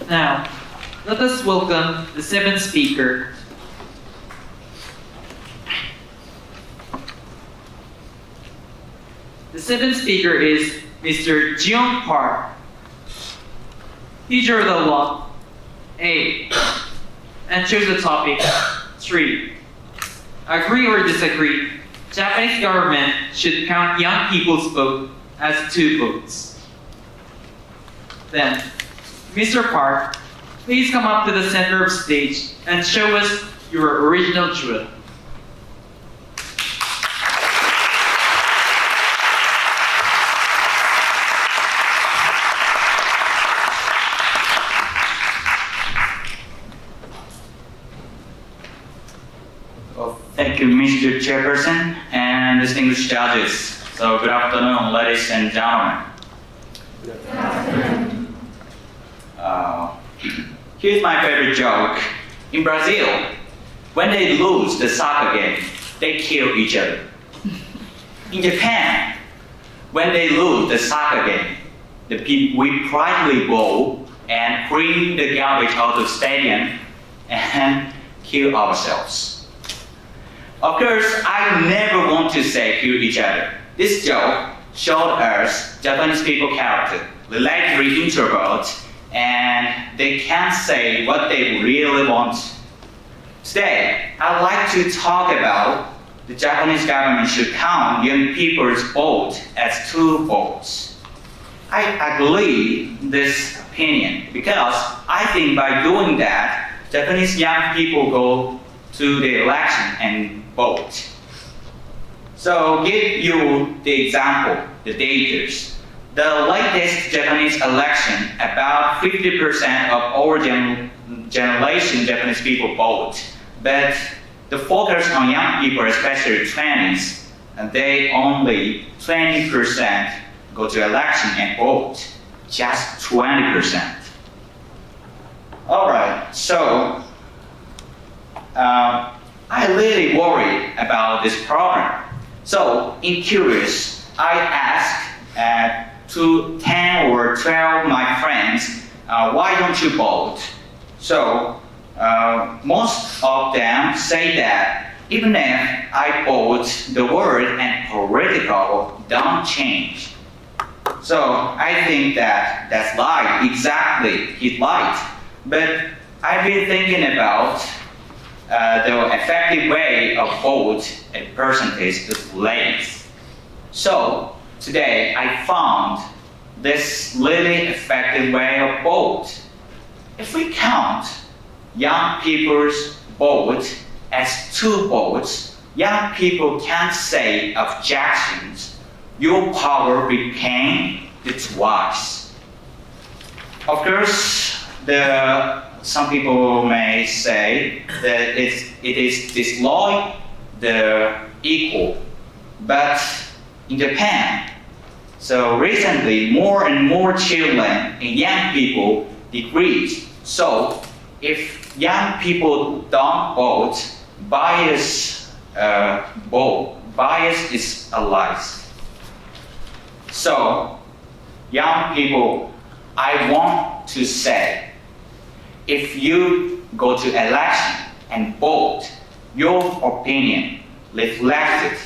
Now, let us welcome the seventh speaker. The seventh speaker is Mr. Jiwon Park. Teacher of the law, A. And choose the topic, 3. Agree or disagree, Japanese government should count young people's vote as 2 votes. Then, Mr. Park, please come up to the center of stage and show us your original J.U.E.L. Thank you, Mr. Chairperson and distinguished judges. So good afternoon, ladies and gentlemen. Here's my favorite joke. In Brazil, when they lose the soccer game, they kill each other. In Japan, when they lose the soccer game, we proudly go and bring the garbage out of the stadium and kill ourselves. Of course, I never want to say kill each other. This joke showed us Japanese people character, relatively introvert, and they can't say what they really want. Today, I'd like to talk about the Japanese government should count young people's vote as 2 votes. I agree this opinion because I think by doing that, Japanese young people go to the election and vote. So give you the example, the data. The latest Japanese election, about 50% of our generation Japanese people vote, but the focus on young people, especially 20s, and they only 20% go to election and vote, just 20%. All right, so I really worry about this problem. So in curious, I asked to 10 or 12 my friends, why don't you vote? So most of them say that even if I vote, the word and political don't change. So I think that that's lie, exactly, he's right. But I've been thinking about the effective way of vote and percentage is late. So today I found this really effective way of vote. If we count young people's vote as 2 votes, young people can't say objections. Your power became twice. Of course, some people may say that it is disloyal, the equal, but in Japan, so recently more and more children and young people decrease. So if young people don't vote, bias is allies. So young people, I want to say, if you go to election and vote, your opinion reflected.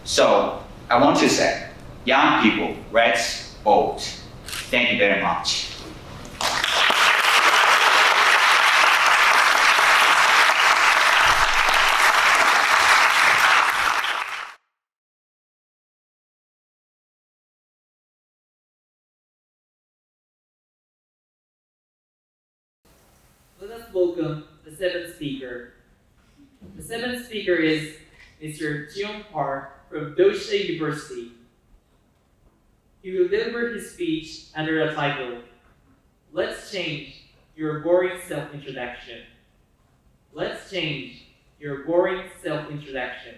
So I want to say, young people, let's vote. Thank you very much. Let us welcome the 7th speaker. The 7th speaker is Mr. Jiwon Park from Dosha University. He will deliver his speech under the title, Let's Change Your Boring Self-Introduction. Let's change your boring self-introduction.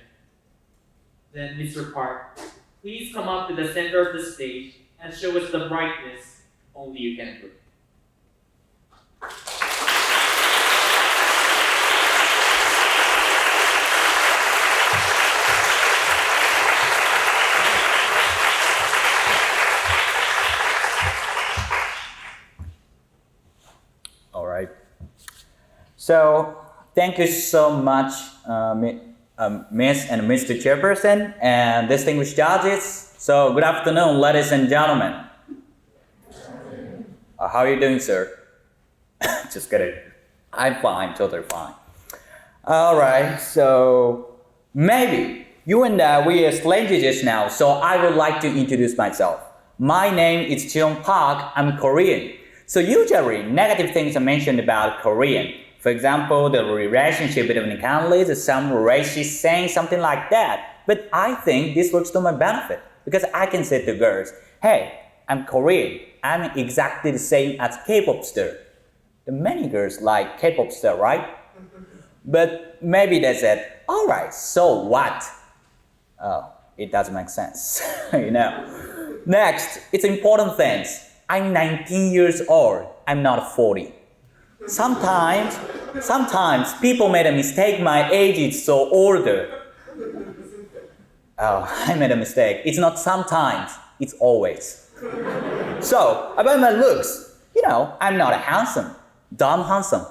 Then, Mr. Park, please come up to the center of the stage and show us the brightness only you can bring. All right. So, thank you so much, Miss and Mr. Chairperson and distinguished judges. So, good afternoon, ladies and gentlemen. How are you doing, sir? Just kidding. I'm fine, totally fine. All right, so maybe you and we are strangers just now, so I would like to introduce myself. My name is Jiwon Park. I'm Korean. So usually negative things are mentioned about Korean. For example, the relationship between candidates, some racist saying something like that. But I think this works to my benefit because I can say to girls, hey, I'm Korean. I'm exactly the same as K-pop star. The many girls like K-pop star, right? But maybe they said, all right, so what? Oh, it doesn't make sense, you know. Next, it's important things. I'm 19 years old. I'm not 40. Sometimes people made a mistake. My age is so older. Oh, I made a mistake. It's not sometimes, it's always. So, about my looks, you know, I'm not handsome. Dumb handsome.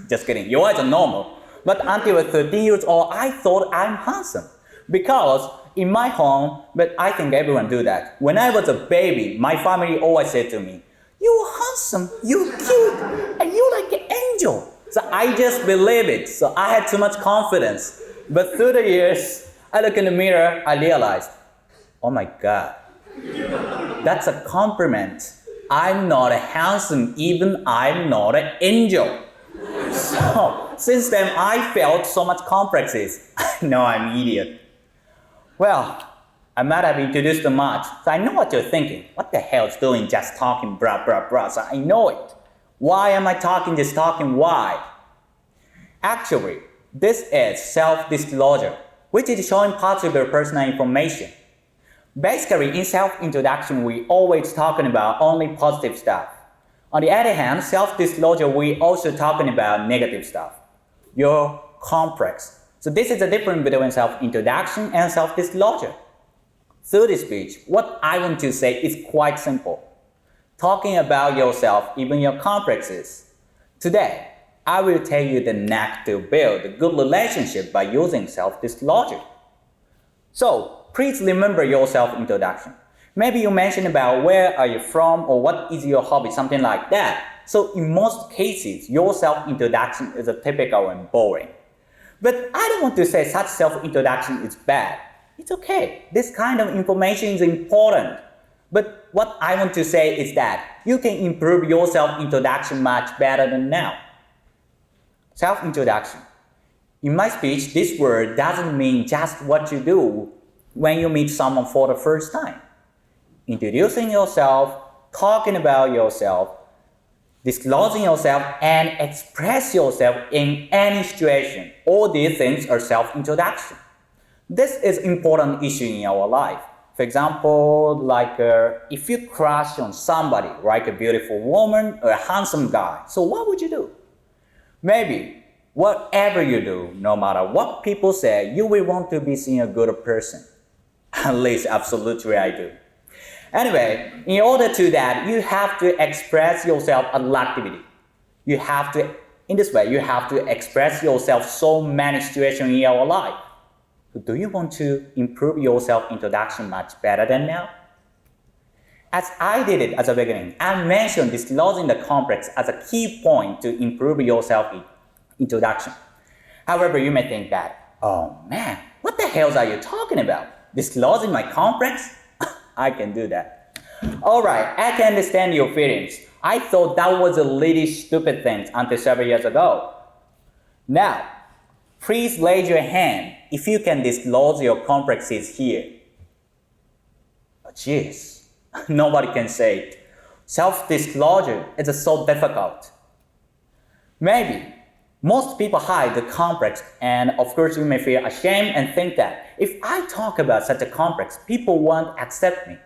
Just kidding, your eyes are normal. But until I was 13 years old, I thought I'm handsome. Because in my home, but I think everyone do that. When I was a baby, my family always said to me, you're handsome, you're cute, and you're like an angel. So I just believe it. So I had too much confidence. But through the years, I look in the mirror, I realized, oh my God, that's a compliment. I'm not handsome, even I'm not an angel. So since then, I felt so much complexes. I know I'm an idiot. Well, I might have introduced too much, so I know what you're thinking. What the hell is doing just talking blah blah blah, so I know it. Why am I talking just talking, why? Actually, this is self-disclosure, which is showing parts of your personal information. Basically, in self-introduction, we always talking about only positive stuff. On the other hand, self-disclosure, we also talking about negative stuff. Your complex. So this is the difference between self-introduction and self-disclosure. Through this speech, what I want to say is quite simple. Talking about yourself, even your complexes. Today, I will tell you the knack to build a good relationship by using self-disclosure. So, please remember your self-introduction. Maybe you mentioned about where are you from or what is your hobby, something like that. So in most cases, your self-introduction is a typical and boring. But I don't want to say such self-introduction is bad. It's okay. This kind of information is important. But what I want to say is that you can improve your self-introduction much better than now. Self-introduction. In my speech, this word doesn't mean just what you do when you meet someone for the first time. Introducing yourself, talking about yourself, disclosing yourself, and express yourself in any situation. All these things are self-introduction. This is an important issue in our life. For example, like if you crush on somebody, like a beautiful woman or a handsome guy, so what would you do? Maybe whatever you do, no matter what people say, you will want to be seen a good person. At least, absolutely I do. Anyway, in order to that, you have to express yourself a lot of activity. In this way, you have to express yourself so many situations in your life. Do you want to improve your self-introduction much better than now? As I did it at the beginning, I mentioned disclosing the complex as a key point to improve your self-introduction. However, you may think that, oh man, what the hell are you talking about? Disclosing my complex? I can do that. Alright, I can understand your feelings. I thought that was a really stupid thing until several years ago. Now, please raise your hand if you can disclose your complexes here. Oh, jeez, Nobody can say it. Self-disclosure is so difficult. Maybe most people hide the complex, and of course you may feel ashamed and think that if I talk about such a complex, people won't accept me.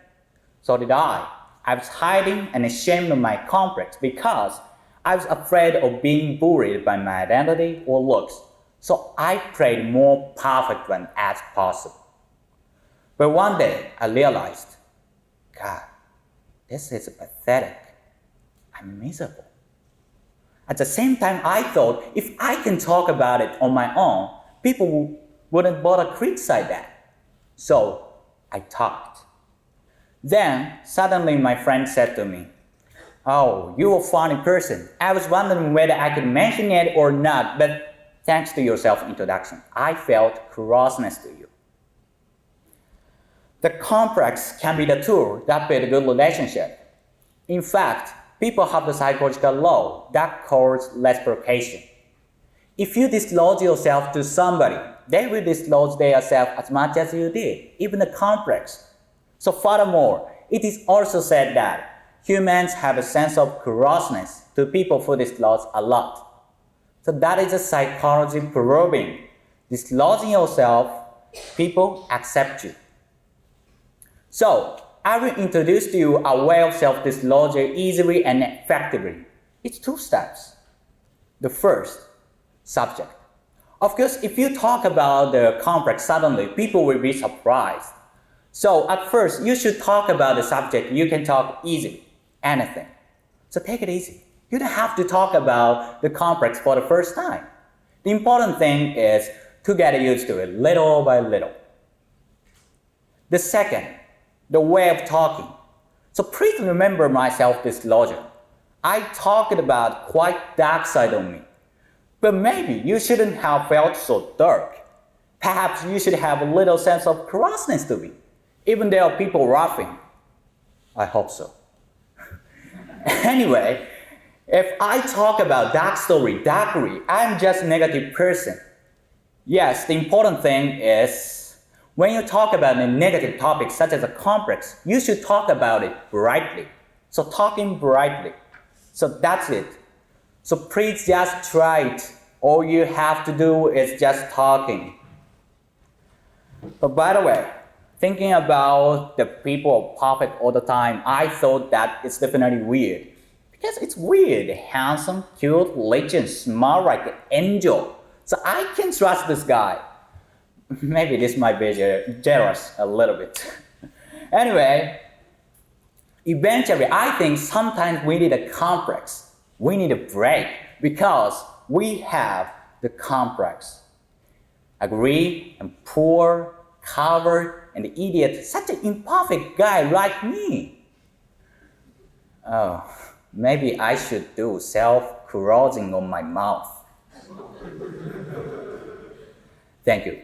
So did I. I was hiding and ashamed of my complex because I was afraid of being bullied by my identity or looks. So I played more perfect one as possible. But one day I realized, God, this is pathetic. I'm miserable. At the same time, I thought if I can talk about it on my own, people wouldn't bother criticize that. So I talked. Then suddenly my friend said to me, "Oh, you're a funny person. I was wondering whether I could mention it or not, but thanks to your self-introduction, I felt closeness to you." The complex can be the tool that builds a good relationship. In fact, people have the psychological law that calls reciprocation. If you disclose yourself to somebody, they will disclose themselves as much as you did, even the complex. So furthermore, it is also said that humans have a sense of closeness to people who disclose a lot. So that is a psychology proving. Disclosing yourself, people accept you. So, I will introduce to you a way of self-disclosure easily and effectively. It's 2 steps. The first, subject. Of course, if you talk about the complex suddenly, people will be surprised. So at first, you should talk about the subject. You can talk easily, anything. So take it easy. You don't have to talk about the complex for the first time. The important thing is to get used to it little by little. The second, the way of talking. So please remember my self-disclosure. I talked about quite dark side of me. But maybe you shouldn't have felt so dark. Perhaps you should have a little sense of closeness to me. Even there are people laughing. I hope so. Anyway, if I talk about dark story darkly, I'm just a negative person. Yes, the important thing is when you talk about a negative topic such as a complex, you should talk about it brightly. So talking brightly. So that's it. So please just try it. All you have to do is just talking. But by the way, thinking about the people perfect all the time, I thought that it's definitely weird. Because it's weird, handsome, cute, legend, smart like an angel. So I can trust this guy. Maybe this might be jealous a little bit. Anyway, eventually I think sometimes we need a complex. We need a break because we have the complex. Agree and poor, coward, and idiot, such an imperfect guy like me. Oh, maybe I should do self-closing on my mouth. Thank you.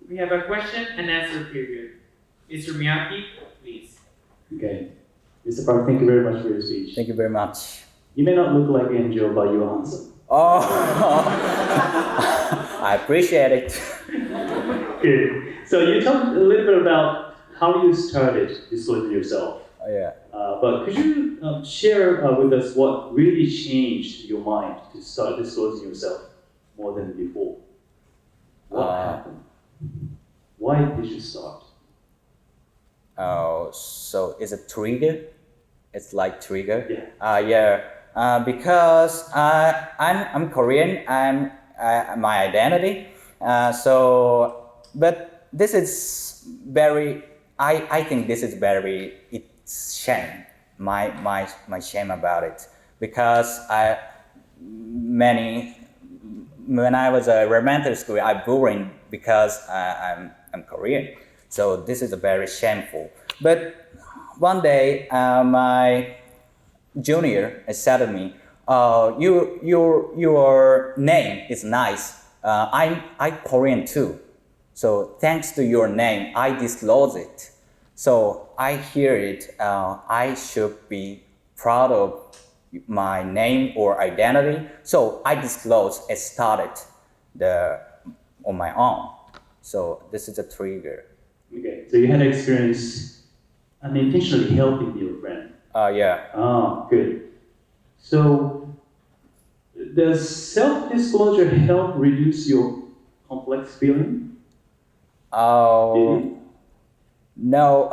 We have a question and answer period. Mr. Miyaki, please. Okay. Mr. Park, thank you very much for your speech. Thank you very much. You may not look like Angel, but you are handsome. Oh, I appreciate it. Good. So you talked a little bit about how you started disclosing yourself. Oh, yeah. But could you share with us what really changed your mind to start disclosing yourself more than before? What happened? Why did you start? Oh, so it's a trigger? It's like trigger? Yeah. Because I'm Korean. My identity. But this is very. I think this is very. It's shame. My shame about it because when I was a elementary school, I bullied because I'm Korean. So this is a very shameful. But one day, my junior said to me, your name is nice. I'm Korean too. So thanks to your name, I disclose it. So I hear it, I should be proud of my name or identity. So I disclose and started on my own. So this is a trigger. Okay, so you had experience unintentionally helping your friend. Yeah. Ah, good. So, does self-disclosure help reduce your complex feeling? No,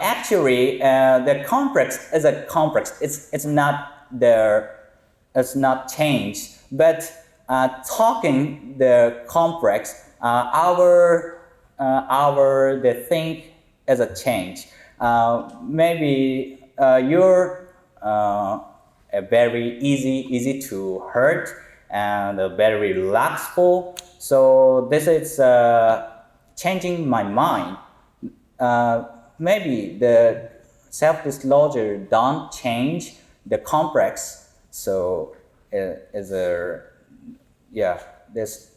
actually, the complex is a complex. It's not changed. But talking the complex, the thing is a change. Maybe you're a very easy to hurt and very relaxful. So this is changing my mind. Maybe the self-disclosure don't change the complex. So this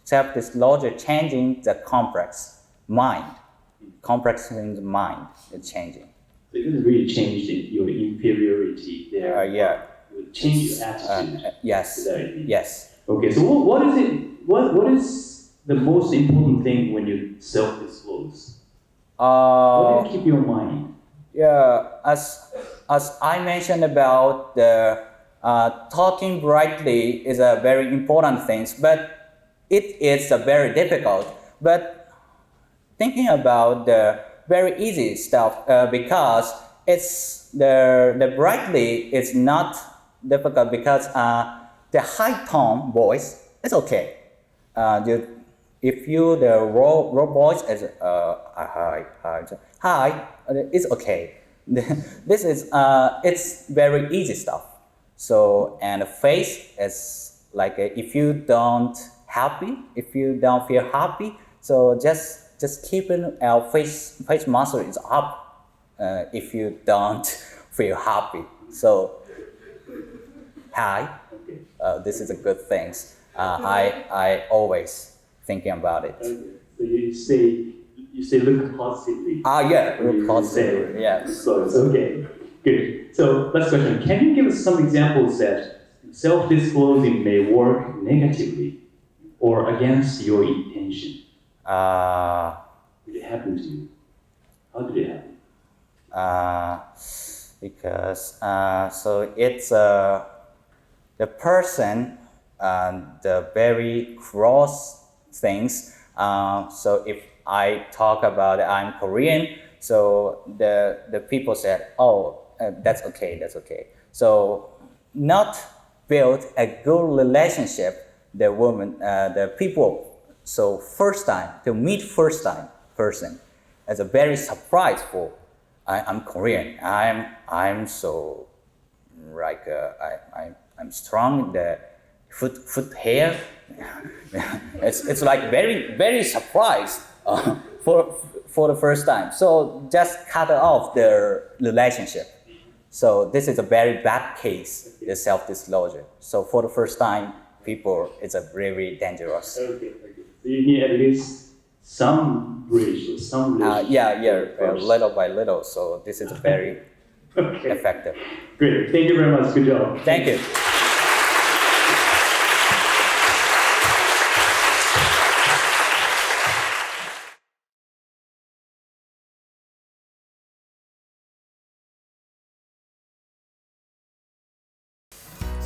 self-disclosure changing the complex mind. Complex in the mind is changing. So it doesn't really change your inferiority there. Yeah. It would change your attitude. Yes. Is that what you mean? Yes. Okay, so what is it? What is the most important thing when you self-disclose? What do you keep your mind? Yeah, as I mentioned about the talking brightly is a very important thing, but it is a very difficult. But thinking about the very easy stuff because it's the brightly is not difficult because the high tone voice is okay. If you the raw voice is hi, it's okay. This is it's very easy stuff. So and the face is like if you don't feel happy, so just keeping our face muscle is up if you don't feel happy. So hi, this is a good thing. I always thinking about it. Okay. So you say look positively. Yeah, When positive. Yeah. So it's okay. Good. So last question. Can you give us some examples that self-disclosing may work negatively or against your intention? Did it happen to you? How did it happen? Because so it's the person the very cross things. So if I talk about I'm Korean, so the people said, oh, that's okay. So not build a good relationship. The woman, the people. So first time person is a very surpriseful. I'm Korean. I'm so like I'm strong in the foot hair. it's like very surprised for the first time. So just cut off their relationship. So this is a very bad case, the self-disclosure. So for the first time, people, it's a very dangerous. Okay. So you need at least some bridge or some relationship. Little by little. So this is very effective. Great. Thank you very much. Good job. Thank you.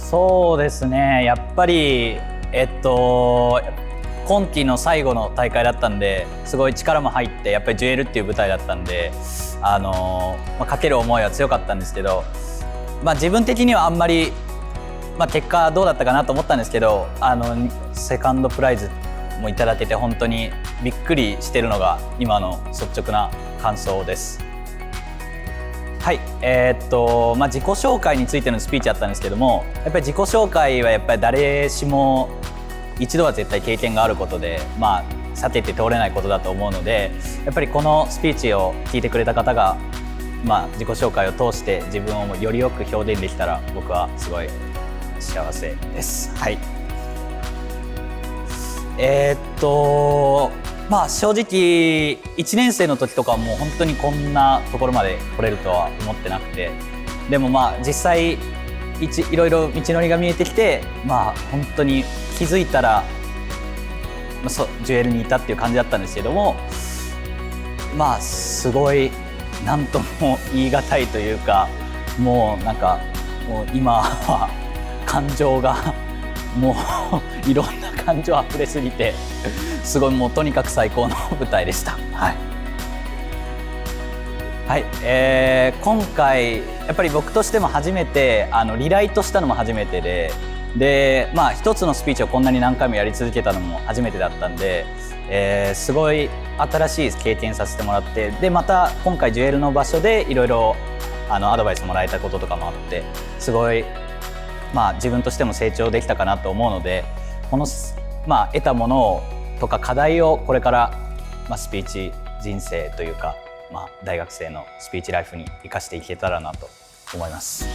そうですね、やっぱり、今季の最後の大会だったんですごい力も入ってやっぱりJ.U.E.Lっていう舞台だったんで、かける思いは強かったんですけど、自分的にはあんまり、結果どうだったかなと思ったんですけど、セカンドプライズもいただけて本当にびっくりしてるのが今の率直な感想です。はい、自己紹介についてのスピーチだったんですけども、やっぱり自己紹介はやっぱり誰しも一度は絶対経験があることで、避けて通れないことだと思うので、やっぱりこのスピーチを聞いてくれた方が、自己紹介を通して自分をよりよく表現できたら僕はすごい幸せです。はい。まあ正直1年生の時とかはもう本当にこんなところまで来れるとは思ってなくて、でもまあ実際いろいろ道のりが見えてきて、まあ本当に気づいたら、ジュエルにいたっていう感じだったんですけども、まあすごい何とも言い難いというか、もうなんかもう今は感情がもういろんな感情あふれすぎて、すごいもうとにかく最高の舞台でした。はい。はい、今回やっぱり僕としても初めてリライトしたのも初めてで、まあ一つのスピーチをこんなに何回もやり続けたのも初めてだったんで、すごい新しい経験させてもらって、でまた今回ジュエルの場所でいろいろアドバイスもらえたこととかもあって、すごいまあ自分としても成長できたかなと思うので、このまあ得たものをとか課題をこれから、まあ、スピーチ人生というか、まあ、大学生のスピーチライフに生かしていけたらなと思います。